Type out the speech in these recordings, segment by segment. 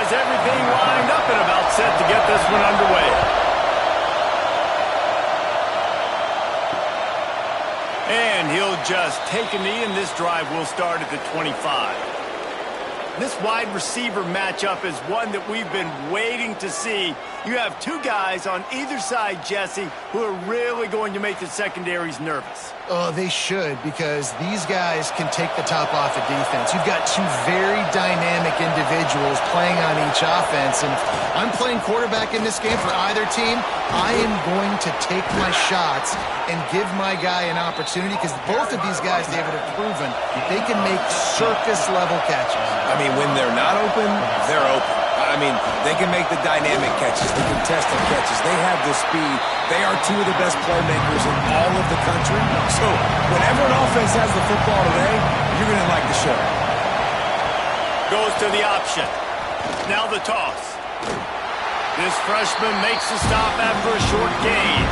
has everything lined up and about set to get this one underway. And he'll just take a knee, and this drive will start at the 25. This wide receiver matchup is one that we've been waiting to see. You have two guys on either side, Jesse, who are really going to make the secondaries nervous. Oh, they should, because these guys can take the top off of defense. You've got two very dynamic individuals playing on each offense, and I'm playing quarterback in this game for either team. I am going to take my shots and give my guy an opportunity, because both of these guys, David, have proven they can make circus-level catches. I mean, when they're not open, they're open. I mean, they can make the dynamic catches, the contested catches. They have the speed. They are two of the best playmakers in all of the country. So whenever an offense has the football today, you're going to like the show. Goes to the option. Now the toss. This freshman makes the stop after a short gain.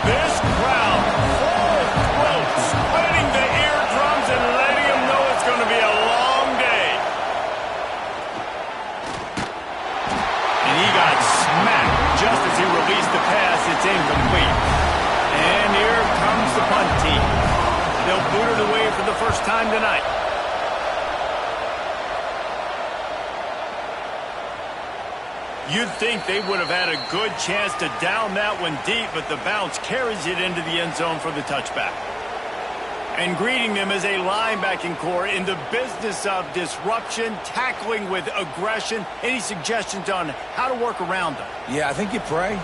This crowd full throat, splitting the eardrums and letting them know it's going to be a long day. And he got smacked just as he released the pass. It's incomplete. And here comes the punt team. They'll boot it away for the first time tonight. You'd think they would have had a good chance to down that one deep, but the bounce carries it into the end zone for the touchback. And greeting them as a linebacking core in the business of disruption, tackling with aggression. Any suggestions on how to work around them? Yeah, I think you pray.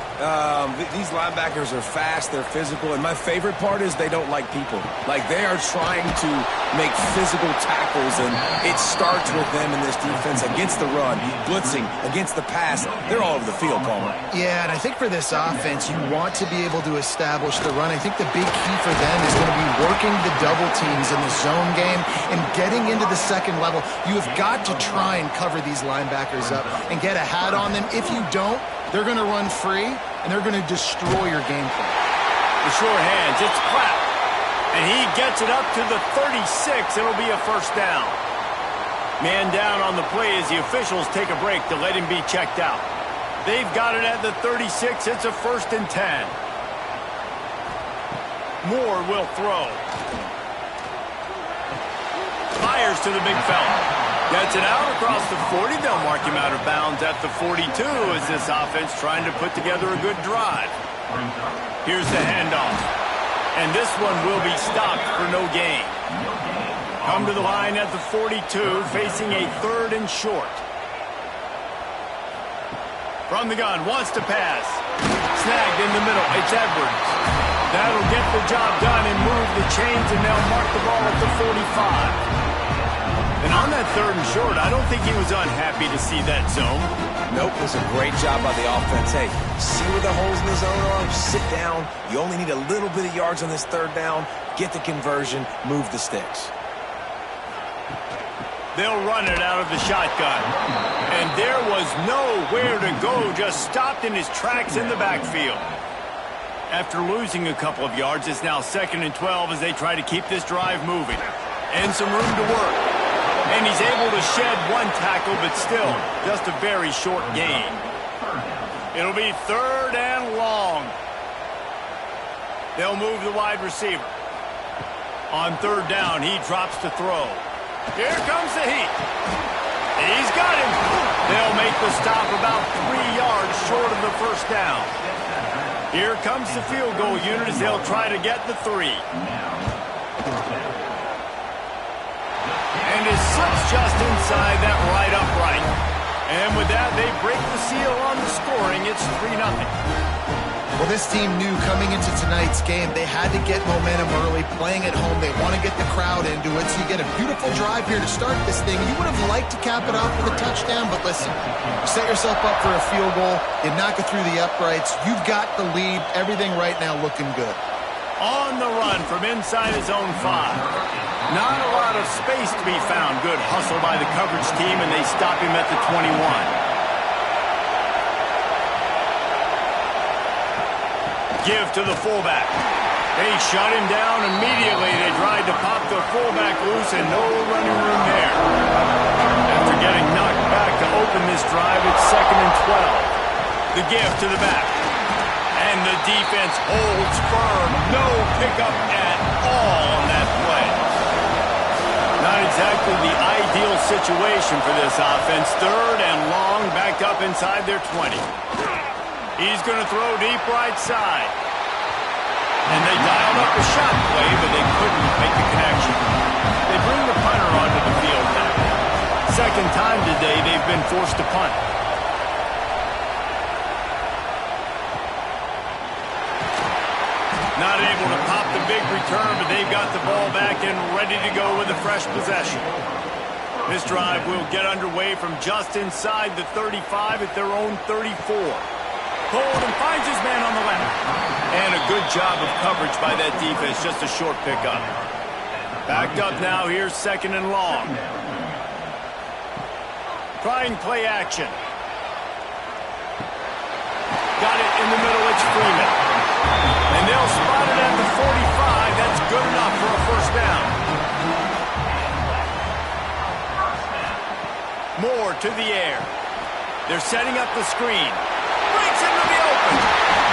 These linebackers are fast, they're physical, and my favorite part is they don't like people. Like, they are trying to make physical tackles, and it starts with them in this defense against the run, blitzing, against the pass. They're all over the field, Palmer. Yeah, and I think for this offense, you want to be able to establish the run. I think the big key for them is going to be working the double teams in the zone game and getting into the second level. You have got to try and cover these linebackers up and get a hat on them. If you don't, they're going to run free, and they're going to destroy your game plan. The sure hands, it's Clarke. And he gets it up to the 36. It'll be a first down. Man down on the play as the officials take a break to let him be checked out. They've got it at the 36. It's a 1st and 10. Moore will throw. Fires to the big fella. Gets it out across the 40. They'll mark him out of bounds at the 42 as this offense trying to put together a good drive. Here's the handoff. And this one will be stopped for no gain. Come to the line at the 42, facing a 3rd and short. From the gun, wants to pass. Snagged in the middle. It's Edwards. That'll get the job done and move the chains, and they'll mark the ball at the 45. And on that 3rd and short, I don't think he was unhappy to see that zone. Nope, it was a great job by the offense. Hey, see where the holes in the zone are? Sit down. You only need a little bit of yards on this 3rd down. Get the conversion. Move the sticks. They'll run it out of the shotgun. And there was nowhere to go, just stopped in his tracks in the backfield. After losing a couple of yards, it's now 2nd and 12 as they try to keep this drive moving. And some room to work. And he's able to shed one tackle, but still just a very short gain. It'll be 3rd and long. They'll move the wide receiver. On 3rd down, he drops to throw. Here comes the heat. He's got him. They'll make the stop about 3 yards short of the 1st down. Here comes the field goal unit as they'll try to get the 3. And it slips just inside that right upright. And with that, they break the seal on the scoring. It's 3-0. Well, this team knew coming into tonight's game they had to get momentum early, playing at home. They want to get the crowd into it, so you get a beautiful drive here to start this thing. You would have liked to cap it off with a touchdown, but listen, you set yourself up for a field goal, you knock it through the uprights, you've got the lead, everything right now looking good. On the run from inside his own 5. Not a lot of space to be found. Good hustle by the coverage team, and they stop him at the 21. Give to the fullback. They shut him down immediately. They tried to pop the fullback loose, and no running room there. After getting knocked back to open this The give to the back. And the defense holds firm. No pickup at all on that play. Not exactly the ideal situation for this offense. 3rd and long, backed up inside their 20. He's going to throw deep right side. And they dialed up a shot play, but they couldn't make the connection. They bring the punter onto the field now. Second time today they've been forced to punt. Not able to pop the big return, but they've got the ball back and ready to go with a fresh possession. This drive will get underway from just inside the 35 at their own 34. Hold and finds his man on the left. And a good job of coverage by that defense, just a short pickup. Backed up now, here's 2nd and long. Trying play action. Got it in the middle, it's Freeman. And they'll spot it at the 45. That's good enough for a first down. Moore to the air. They're setting up the screen. Breaks into the open.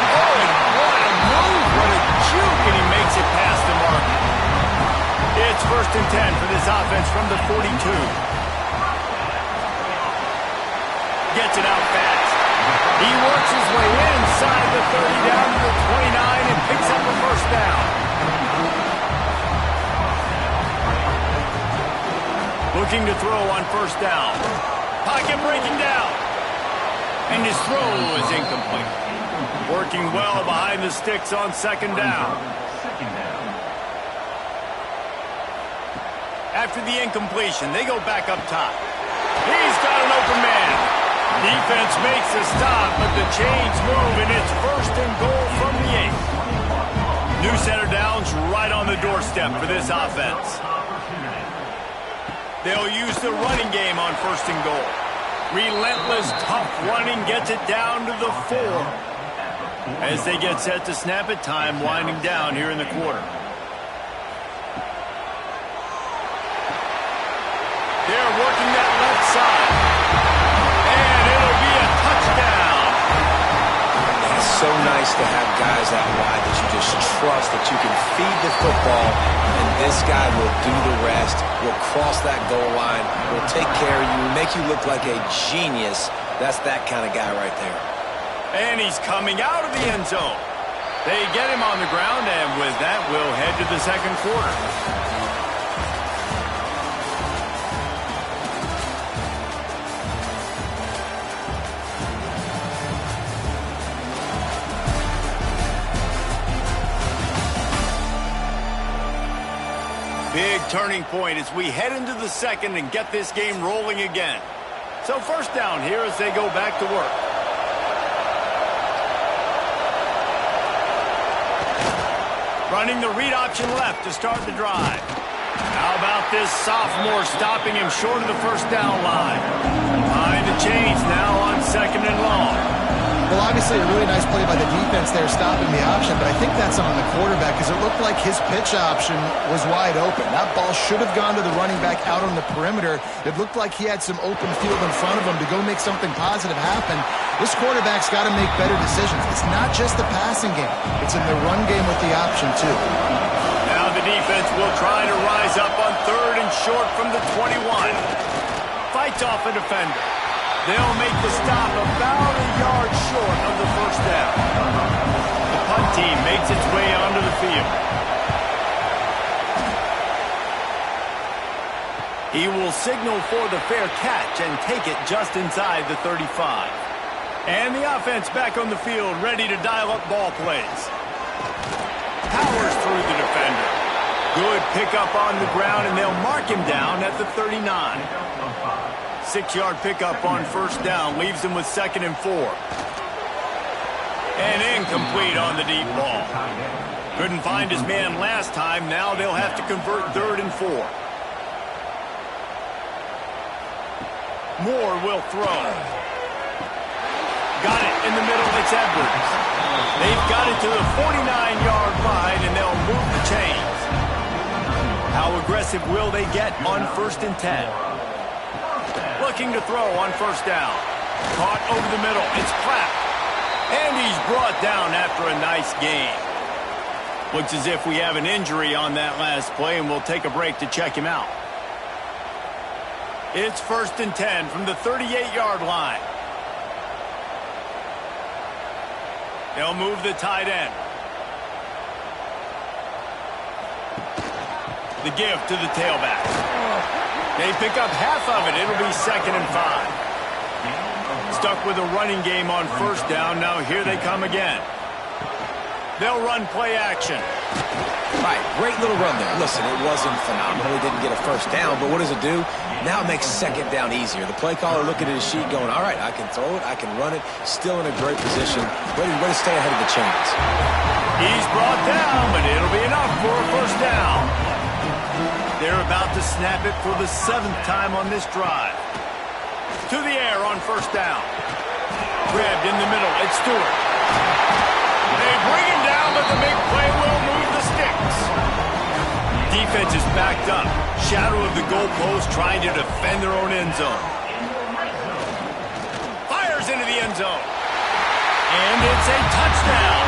Oh, and what a move. What a juke, and he makes it past the mark. It's 1st and 10 for this offense from the 42. Gets it out fast. He works his way inside the 30 down to the 29 and picks up a first down. Looking to throw on first down. Pocket breaking down. And his throw is incomplete. Working well behind the sticks on 2nd down. After the incompletion, they go back up top. He's got an open man. Defense makes a stop, but the chains move, and it's 1st and goal from the 8. New center downs right on the doorstep for this offense. They'll use the running game on 1st and goal. Relentless, tough running gets it down to the 4. As they get set to snap it, time winding down here in the quarter. They're working that left side. And it'll be a touchdown. It's so nice to have guys out wide that you just trust that you can feed the football, and this guy will do the rest, will cross that goal line, will take care of you, make you look like a genius. That's that kind of guy right there. And he's coming out of the end zone. They get him on the ground, and with that, we'll head to the 2nd quarter. Big turning point as we head into the 2nd and get this game rolling again. So first down here as they go back to work. Running the read option left to start the drive. How about this sophomore stopping him short of the first down line? Behind the chains now on 2nd and long. Well, obviously a really nice play by the defense there stopping the option, but I think that's on the quarterback because it looked like his pitch option was wide open. That ball should have gone to the running back out on the perimeter. It looked like he had some open field in front of him to go make something positive happen. This quarterback's got to make better decisions. It's not just the passing game. It's in the run game with the option, too. Now the defense will try to rise up on 3rd and short from the 21. Fights off a defender. They'll make the stop about a yard short of the first down. The punt team makes its way onto the field. He will signal for the fair catch and take it just inside the 35. And the offense back on the field, ready to dial up ball plays. Powers through the defender. Good pickup on the ground, and they'll mark him down at the 39. 6-yard pickup on first down leaves him with 2nd and 4. And incomplete on the deep ball. Couldn't find his man last time. Now they'll have to convert 3rd and 4. Moore will throw. Got it in the middle. It's Edwards. They've got it to the 49-yard line, and they'll move the chains. How aggressive will they get on 1st and 10? Looking to throw on first down. Caught over the middle. It's Clarke. And he's brought down after a nice gain. Looks as if we have an injury on that last play, and we'll take a break to check him out. It's 1st and 10 from the 38-yard line. They'll move the tight end. The give to the tailback. They pick up half of it. It'll be 2nd and 5. Stuck with a running game on 1st down. Now here they come again. They'll run play action. Right, great little run there. Listen, it wasn't phenomenal. He didn't get a 1st down, but what does it do? Now it makes 2nd down easier. The play caller looking at his sheet going, all right, I can throw it, I can run it. Still in a great position. Ready to stay ahead of the chains. He's brought down, but it'll be enough for a 1st down. They're about to snap it for the 7th time on this drive. To the air on 1st down. Grabbed in the middle. It's Stewart. They bring him down, but the big play will move the sticks. Defense is backed up. Shadow of the goalpost trying to defend their own end zone. Fires into the end zone. And it's a touchdown.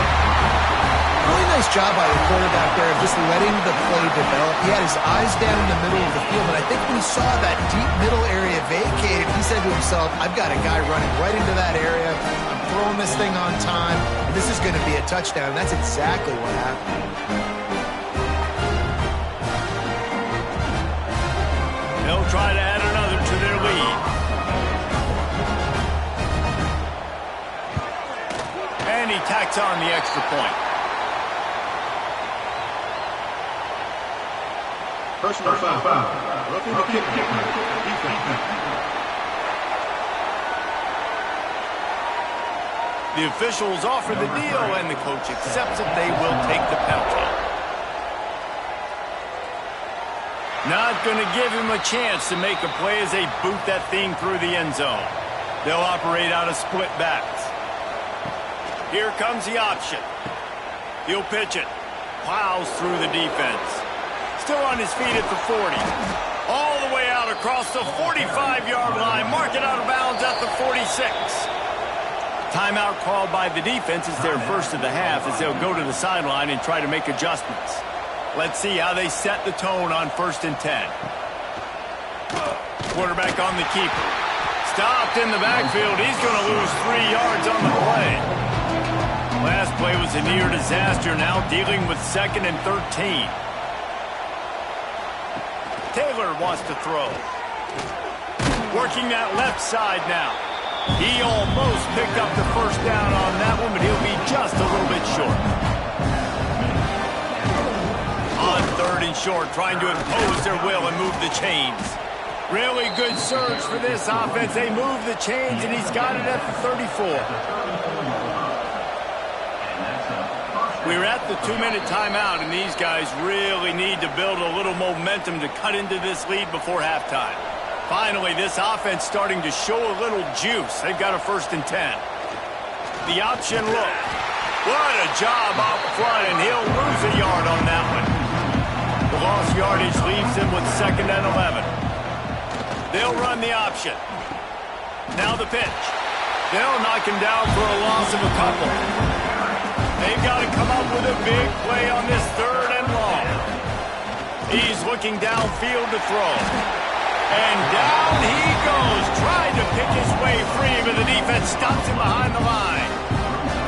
Really nice job by the quarterback there of just letting the play develop. He had his eyes down in the middle of the field, and I think when he saw that deep middle area vacated, he said to himself, I've got a guy running right into that area. I'm throwing this thing on time, and this is going to be a touchdown. And that's exactly what happened. They'll try to add another to their lead. And he tacks on the extra point. Personal foul. Roughing the kicker. Defense. The officials offer the deal, and the coach accepts it. They will take the penalty. Not going to give him a chance to make a play as they boot that thing through the end zone. They'll operate out of split backs. Here comes the option. He'll pitch it. Plows through the defense. Still on his feet at the 40. All the way out across the 45-yard line. Mark it out of bounds at the 46. Timeout called by the defense. It's their first of the half as they'll go to the sideline and try to make adjustments. Let's see how they set the tone on 1st and 10. Quarterback on the keeper. Stopped in the backfield. He's going to lose 3 yards on the play. Last play was a near disaster. Now dealing with 2nd and 13. Taylor wants to throw. Working that left side now. He almost picked up the 1st down on that one, but he'll be just a little bit short. On 3rd and short, trying to impose their will and move the chains. Really good surge for this offense. They move the chains, and he's got it at the 34. We're at the 2-minute timeout, and these guys really need to build a little momentum to cut into this lead before halftime. Finally, this offense starting to show a little juice. They've got a 1st and 10. The option look. What a job up front, and he'll lose a yard on that one. The lost yardage leaves him with 2nd and 11. They'll run the option. Now the pitch. They'll knock him down for a loss of a couple. They've got to come up with a big play on this 3rd and long. He's looking downfield to throw. And down he goes, trying to pick his way free, but the defense stops him behind the line.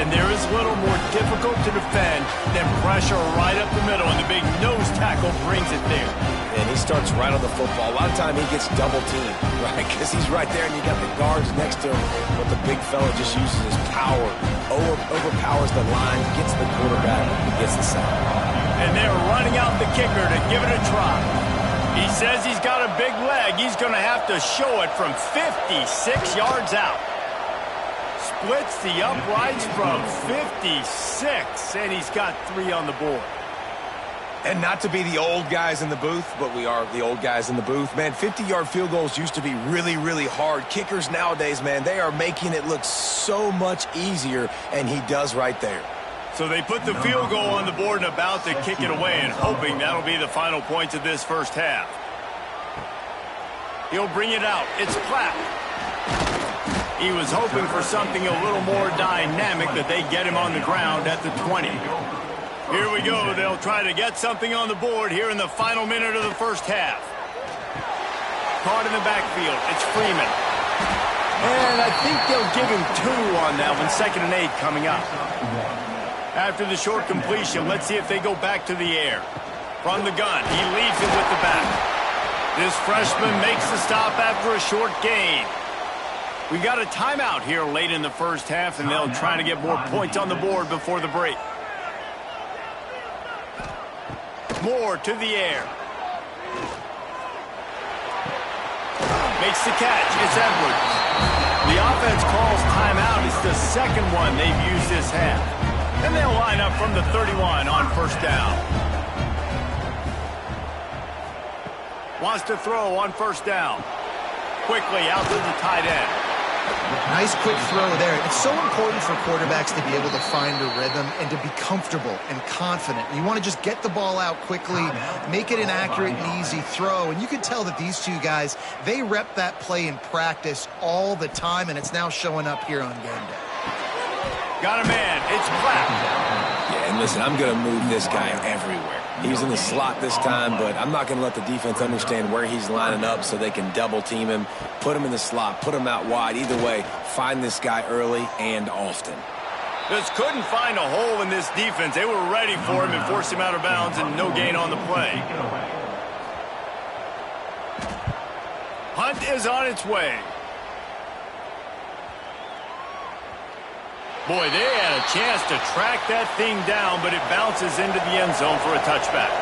And there is little more difficult to defend than pressure right up the middle, and the big nose tackle brings it there. And he starts right on the football. A lot of time he gets double-teamed, right? Because he's right there, and you got the guards next to him. But the big fella just uses his power, overpowers the line, gets the quarterback, and gets the sack. And they're running out the kicker to give it a try. He says he's got a big leg. He's going to have to show it from 56 yards out. Splits the uprights from 56, and he's got 3 on the board. And not to be the old guys in the booth, but we are the old guys in the booth. Man, 50-yard field goals used to be really, really hard. Kickers nowadays, man, they are making it look so much easier, and he does right there. So they put the field goal on the board and about to kick it away, and hoping that'll be the final points of this first half. He'll bring it out. It's Clarke. He was hoping for something a little more dynamic, that they get him on the ground at the 20. Here we go. They'll try to get something on the board here in the final minute of the first half. Caught in the backfield. It's Freeman. And I think they'll give him 2 on that one. 2nd and 8 coming up. After the short completion, let's see if they go back to the air. From the gun, he leaves it with the back. This freshman makes the stop after a short gain. We got a timeout here late in the first half, and they'll try to get more points on the board before the break. Moore to the air. Makes the catch. It's Edwards. The offense calls timeout. It's the second one they've used this half. And they'll line up from the 31 on first down. Wants to throw on first down. Quickly out to the tight end. Nice quick throw there. It's so important for quarterbacks to be able to find a rhythm and to be comfortable and confident. You want to just get the ball out quickly, make it an accurate and easy throw. And you can tell that these two guys, they rep that play in practice all the time, and it's now showing up here on game day. Got a man. It's Clarke. Yeah, and listen, I'm going to move this guy everywhere. He's in the slot this time, but I'm not going to let the defense understand where he's lining up so they can double team him, put him in the slot, put him out wide. Either way, find this guy early and often. Just couldn't find a hole in this defense. They were ready for him and forced him out of bounds, and no gain on the play. Hunt is on its way. Boy, they had a chance to track that thing down, but it bounces into the end zone for a touchback.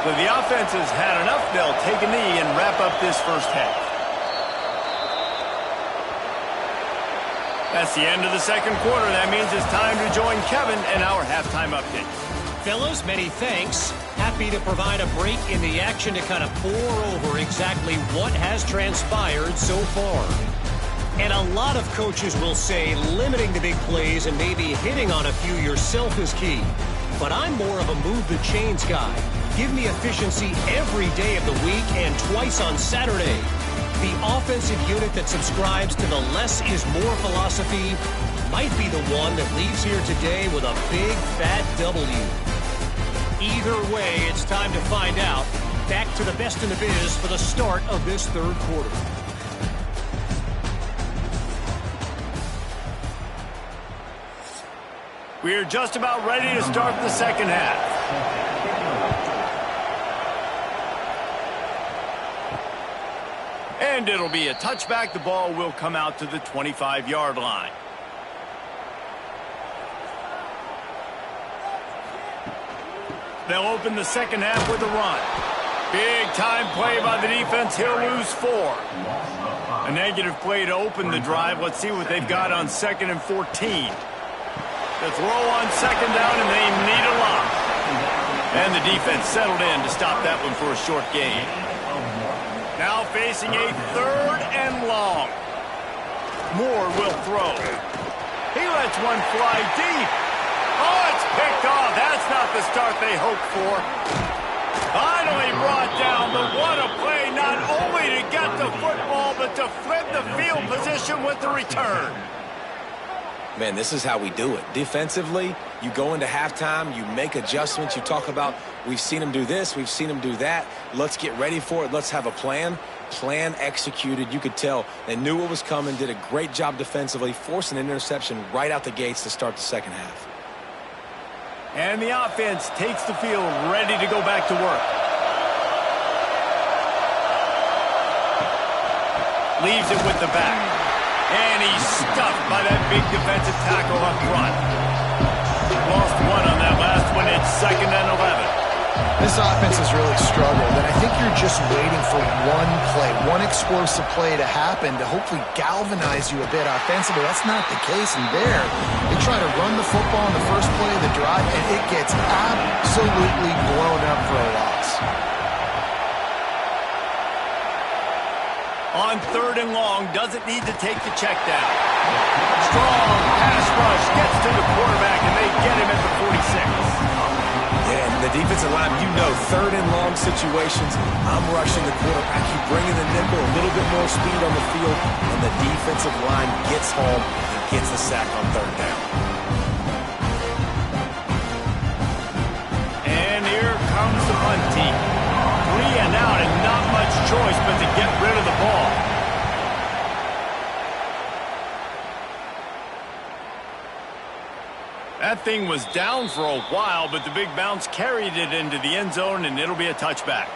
So the offense has had enough. They'll take a knee and wrap up this first half. That's the end of the second quarter. That means it's time to join Kevin and our halftime update. Fellas, many thanks. Happy to provide a break in the action to kind of pour over exactly what has transpired so far. And a lot of coaches will say limiting the big plays and maybe hitting on a few yourself is key. But I'm more of a move the chains guy. Give me efficiency every day of the week and twice on Saturday. The offensive unit that subscribes to the less is more philosophy might be the one that leaves here today with a big fat W. Either way, it's time to find out. Back to the best in the biz for the start of this third quarter. We are just about ready to start the second half. And it'll be a touchback. The ball will come out to the 25-yard line. They'll open the second half with a run. Big time play by the defense. He'll lose 4. A negative play to open the drive. Let's see what they've got on 2nd and 14. The throw on second down, and they need a lot. And the defense settled in to stop that one for a short gain. Now facing a 3rd and long. Moore will throw. He lets one fly deep. Oh, it's picked off. That's not the start they hoped for. Finally brought down, but what a play, not only to get the football, but to flip the field position with the return. Man, this is how we do it. Defensively, you go into halftime, you make adjustments, you talk about, we've seen them do this, we've seen them do that. Let's get ready for it. Let's have a plan. Plan executed. You could tell they knew what was coming, did a great job defensively, forcing an interception right out the gates to start the second half. And the offense takes the field, ready to go back to work. Leaves it with the back. And he's stuffed by that big defensive tackle up front. Lost 1 on that last one. It's 2nd and 11. This offense has really struggled, and I think you're just waiting for one play, one explosive play to happen to hopefully galvanize you a bit offensively. That's not the case in there. They try to run the football in the first play of the drive, and it gets absolutely blown up for a loss. On 3rd and long, doesn't need to take the check down. Strong pass rush gets to the quarterback, and they get him at the 46. And the defensive line, you know, third and long situations, I'm rushing the quarterback. You bring in the nickel, a little bit more speed on the field, and the defensive line gets home and gets the sack on third down. And here comes the punt team. 3 and out and not much choice but to get rid of the ball. That thing was down for a while, but the big bounce carried it into the end zone, and it'll be a touchback.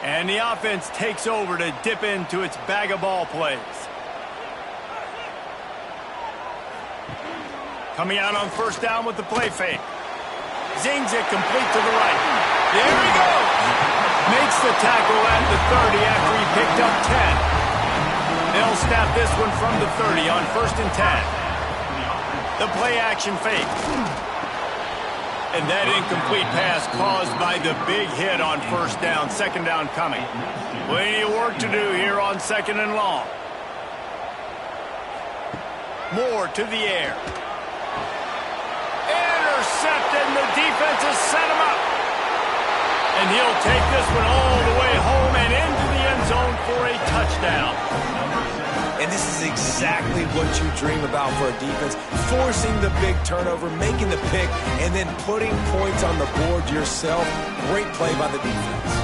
And the offense takes over to dip into its bag of ball plays. Coming out on first down with the play fake. Zings it complete to the right. There he goes. Makes the tackle at the 30 after he picked up 10. They'll snap this one from the 30 on first and 10. The play-action fake. And that incomplete pass caused by the big hit on first down. Second down coming. Plenty of work to do here on second and long. Moore to the air. Intercepted, and the defense has set him up. And he'll take this one all the way home and into the end zone for a touchdown. And this is exactly what you dream about for a defense. Forcing the big turnover, making the pick, and then putting points on the board yourself. Great play by the defense.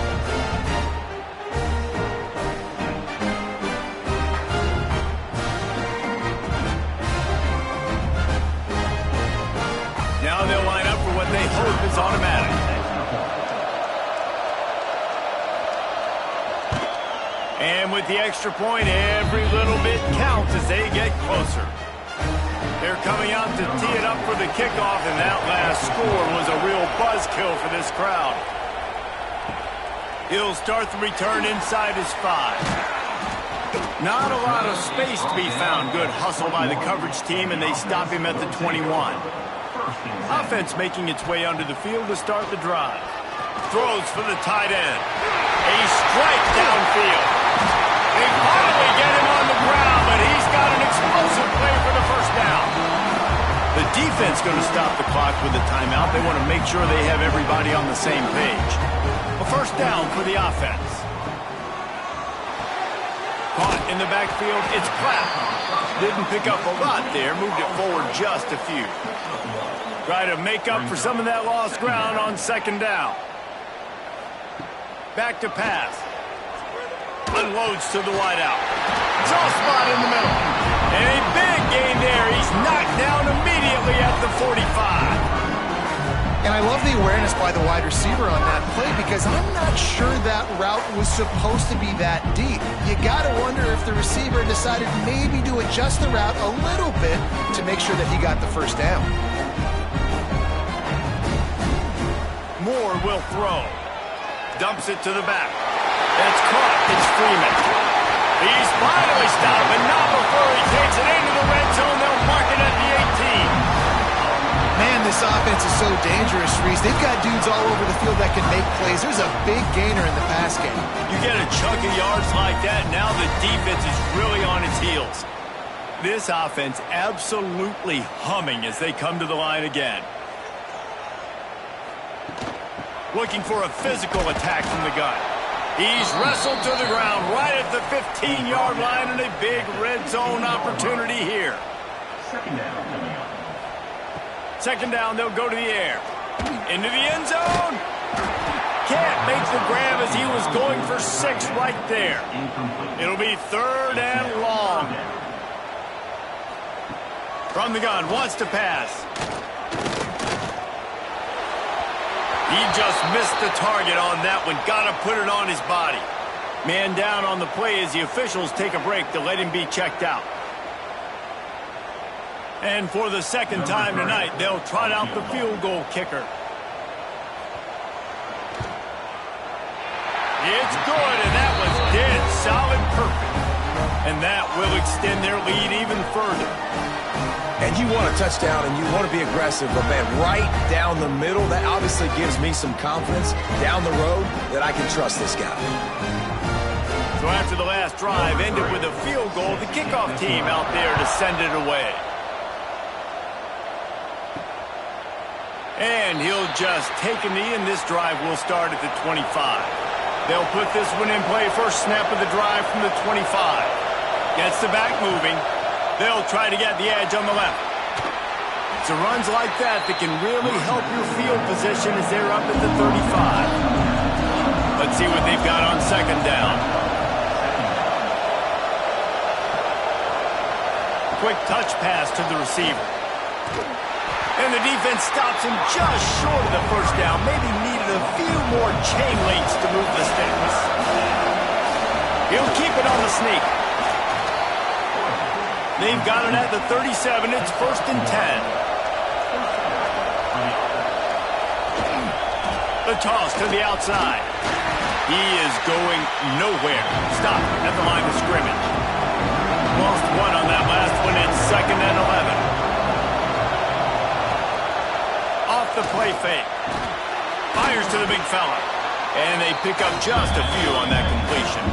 Now they'll line up for what they hope is automatic. And with the extra point, every little bit counts as they get closer. They're coming out to tee it up for the kickoff, and that last score was a real buzzkill for this crowd. He'll start the return inside his 5. Not a lot of space to be found. Good hustle by the coverage team, and they stop him at the 21. Offense making its way onto the field to start the drive. Throws for the tight end. A strike downfield. They finally get him on the ground, but he's got an explosive play for the first down. The defense going to stop the clock with a timeout. They want to make sure they have everybody on the same page. A first down for the offense. Caught in the backfield, it's Clarke. Didn't pick up a lot there, moved it forward just a few. Try to make up for some of that lost ground on second down. Back to pass. Unloads to the wideout. Soft spot in the middle. And a big gain there. He's knocked down immediately at the 45. And I love the awareness by the wide receiver on that play because I'm not sure that route was supposed to be that deep. You got to wonder if the receiver decided maybe to adjust the route a little bit to make sure that he got the first down. Moore will throw. Dumps it to the back. That's caught. It's Freeman. He's finally stopped, but not before he takes it into the red zone. They'll mark it at the 18. Man, this offense is so dangerous, Reese. They've got dudes all over the field that can make plays. There's a big gainer in the pass game. You get a chunk of yards like that, now the defense is really on its heels. This offense absolutely humming as they come to the line again. Looking for a physical attack from the gun. He's wrestled to the ground right at the 15-yard line, and a big red zone opportunity here. Second down, they'll go to the air. Into the end zone. Can't make the grab as he was going for 6 right there. It'll be third and long. From the gun, wants to pass. He just missed the target on that one. Got to put it on his body. Man down on the play as the officials take a break to let him be checked out. And for the second time tonight, they'll trot out the field goal kicker. It's good, and that was dead solid perfect. And that will extend their lead even further. And you want a touchdown and you want to be aggressive, but man, right down the middle, that obviously gives me some confidence down the road that I can trust this guy. So after the last drive ended with a field goal, the kickoff team out there to send it away. And he'll just take a knee, and this drive will start at the 25. They'll put this one in play. First snap of the drive from the 25. Gets the back moving. They'll try to get the edge on the left. It's runs like that can really help your field position as they're up at the 35. Let's see what they've got on second down. Quick touch pass to the receiver. And the defense stops him just short of the first down. Maybe needed a few more chain links to move the sticks. He'll keep it on the sneak. They've got it at the 37. It's 1st and 10. The toss to the outside. He is going nowhere. Stop at the line of scrimmage. Lost one on that last one. It's 2nd and 11. Off the play fake. Fires to the big fella. And they pick up just a few on that completion.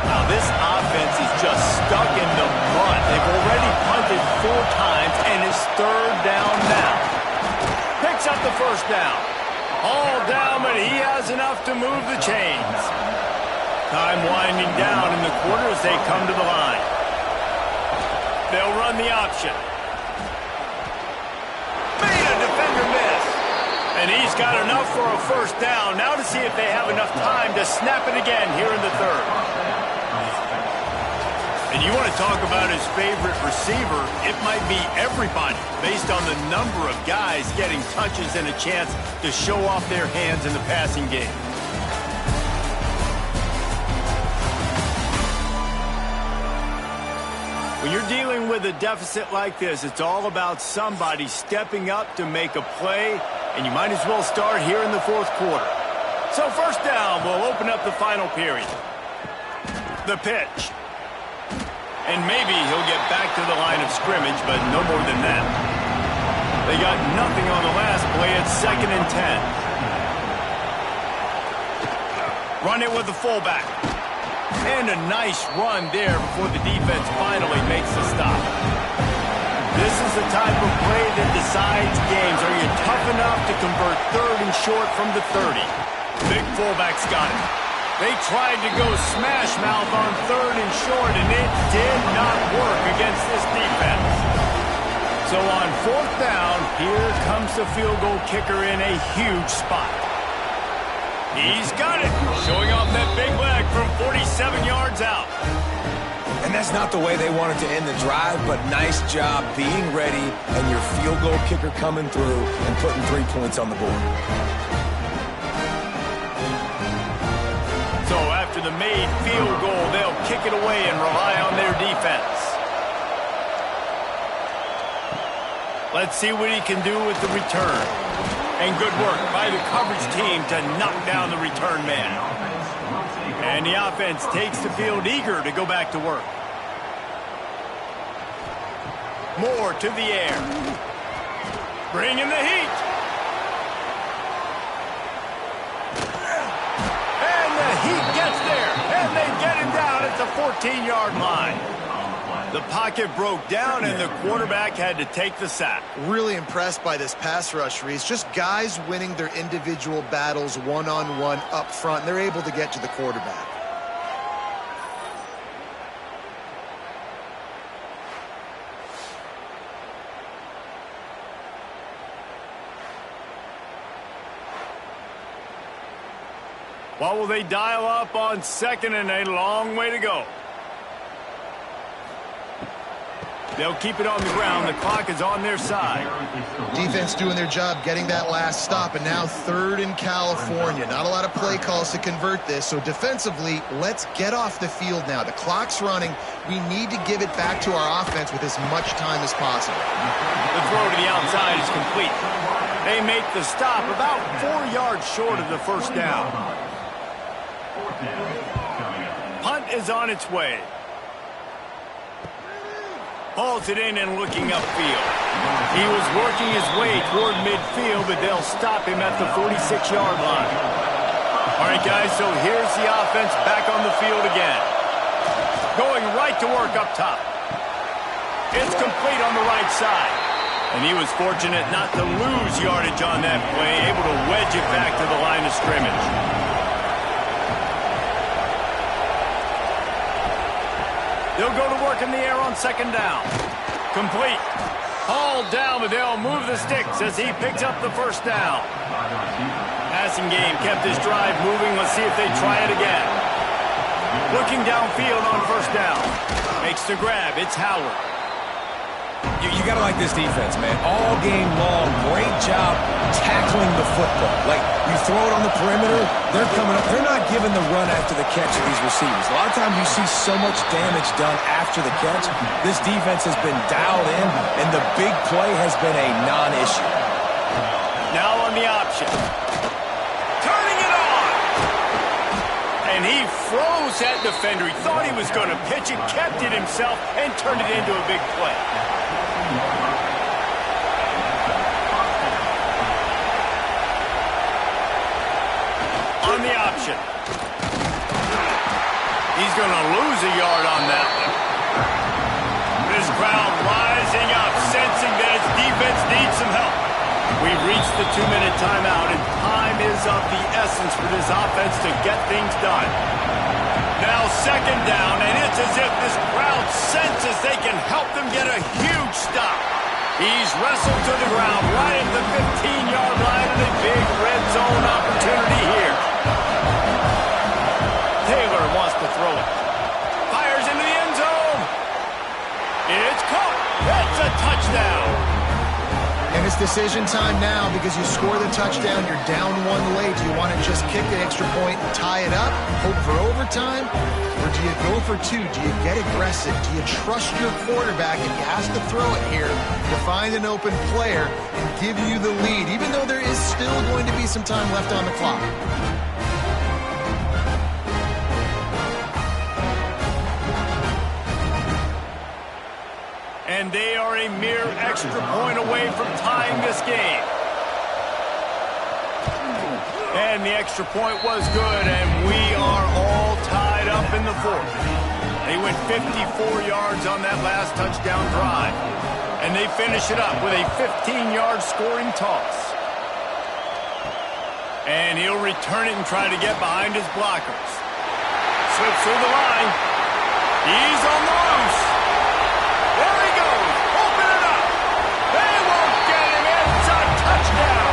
Now this offense is just stuck in the mud. They've already punted 4 times and it's 3rd down now. Picks up the first down. All down, but he has enough to move the chains. Time winding down in the quarter as they come to the line. They'll run the option. Made a defender miss. And he's got enough for a first down. Now to see if they have enough time to snap it again here in the 3rd. And you want to talk about his favorite receiver, it might be everybody based on the number of guys getting touches and a chance to show off their hands in the passing game. When you're dealing with a deficit like this, it's all about somebody stepping up to make a play, and you might as well start here in the 4th quarter. So first down will open up the final period. The pitch. And maybe he'll get back to the line of scrimmage, but no more than that. They got nothing on the last play. It's 2nd and 10. Run it with the fullback. And a nice run there before the defense finally makes the stop. This is the type of play that decides games. Are you tough enough to convert 3rd and short from the 30? Big fullback's got it. They tried to go smash mouth on 3rd and short, and it did not work against this defense. So on 4th down, here comes the field goal kicker in a huge spot. He's got it, showing off that big leg from 47 yards out. And that's not the way they wanted to end the drive, but nice job being ready and your field goal kicker coming through and putting 3 points on the board. So after the made field goal, they'll kick it away and rely on their defense. Let's see what he can do with the return. And good work by the coverage team to knock down the return man. And the offense takes the field eager to go back to work. More to the air. Bringing the heat. Heat gets there, and they get him down at the 14-yard line. The pocket broke down, and the quarterback had to take the sack. Really impressed by this pass rush, Reese. Just guys winning their individual battles one-on-one up front. They're able to get to the quarterback. What will they dial up on 2nd and a long way to go? They'll keep it on the ground. The clock is on their side. Defense doing their job getting that last stop, and now 3rd in California. Not a lot of play calls to convert this, so defensively, let's get off the field now. The clock's running. We need to give it back to our offense with as much time as possible. The throw to the outside is complete. They make the stop about 4 yards short of the first down. Punt is on its way. Hauls it in and looking upfield. He was working his way toward midfield, but they'll stop him at the 46-yard line. All right, guys, so here's the offense back on the field again. Going right to work up top. It's complete on the right side. And he was fortunate not to lose yardage on that play, able to wedge it back to the line of scrimmage. They'll go to work in the air on second down. Complete. Hauled down, but they'll move the sticks as he picks up the first down. Passing game kept his drive moving. Let's see if they try it again. Looking downfield on first down. Makes the grab. It's Howard. You got to like this defense, man. All game long, great job tackling the football. Like, you throw it on the perimeter, they're coming up. They're not giving the run after the catch to these receivers. A lot of times you see so much damage done after the catch. This defense has been dialed in, and the big play has been a non-issue. Now on the option. Turning it on! And he froze that defender. He thought he was going to pitch it, kept it himself, and turned it into a big play. On the option. He's going to lose a yard on that one. This crowd rising up, sensing that its defense needs some help. We've reached the 2-minute timeout, and time is of the essence for this offense to get things done. Now second down, and it's as if this crowd senses they can help them get a huge stop. He's wrestled to the ground right at the 15-yard line, and a big red zone opportunity here. Taylor wants to throw it. Fires into the end zone. It's caught. It's a touchdown. And it's decision time now because you score the touchdown, you're down one late. Do you want to just kick the extra point and tie it up, hope for overtime? Or do you go for two? Do you get aggressive? Do you trust your quarterback if he has to throw it here to find an open player and give you the lead, even though there is still going to be some time left on the clock? And they are a mere extra point away from tying this game. And the extra point was good, and we are all tied up in the fourth. They went 54 yards on that last touchdown drive. And they finish it up with a 15-yard scoring toss. And he'll return it and try to get behind his blockers. Slips through the line. He's on the loose. There he goes. Open it up. They won't get him. It's a touchdown.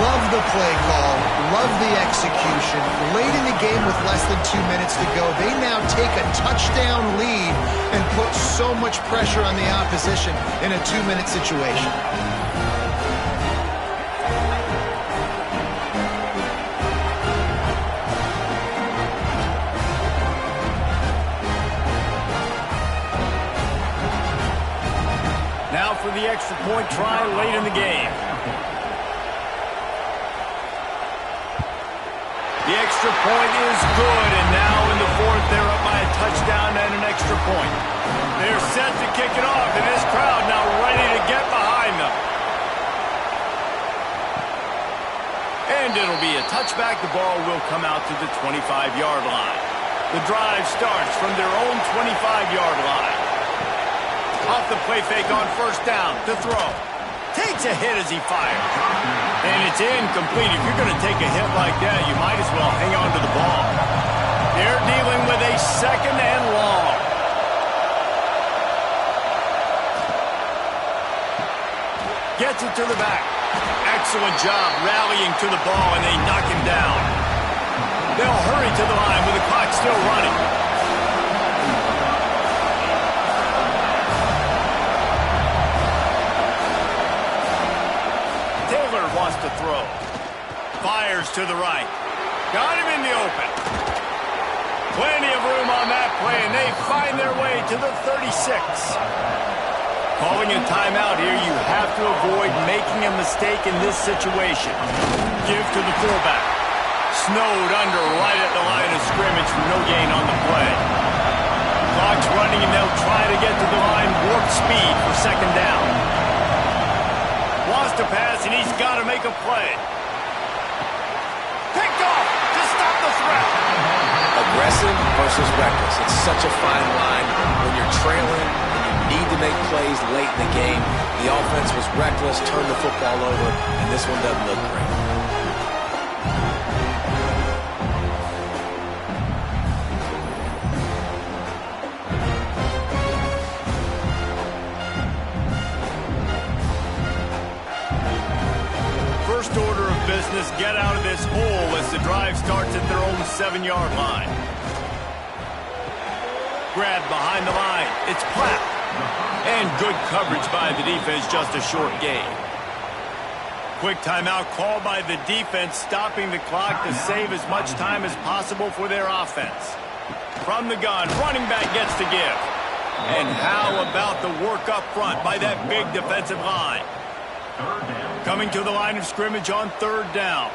Love the play call. Love the execution. Late in the game with less than 2 minutes to go, they now take a touchdown lead and put so much pressure on the opposition in a 2-minute situation. For the extra point try late in the game. The extra point is good, and now in the fourth, they're up by a touchdown and an extra point. They're set to kick it off, and this crowd now ready to get behind them. And it'll be a touchback. The ball will come out to the 25-yard line. The drive starts from their own 25-yard line. Off the play fake on first down to throw. Takes a hit as he fires. And it's incomplete. If you're going to take a hit like that, you might as well hang on to the ball. They're dealing with a second and long. Gets it to the back. Excellent job rallying to the ball, and they knock him down. They'll hurry to the line with the clock still running. Wants to throw. Fires to the right. Got him in the open. Plenty of room on that play, and they find their way to the 36. Calling a timeout here, you have to avoid making a mistake in this situation. Give to the fullback. Snowed under right at the line of scrimmage for no gain on the play. Clock's running, and they'll try to get to the line warp speed for second down. Wants to pass, and he's got to make a play. Picked off to stop the threat. Aggressive versus reckless. It's such a fine line when you're trailing and you need to make plays late in the game. The offense was reckless, turned the football over, and this one doesn't look great. First order of business, get out of this hole as the drive starts at their own 7-yard line. Grab behind the line. It's Clarke. And good coverage by the defense, just a short gain. Quick timeout called by the defense, stopping the clock to save as much time as possible for their offense. From the gun, running back gets to give. And how about the work up front by that big defensive line? Coming to the line of scrimmage on 3rd down.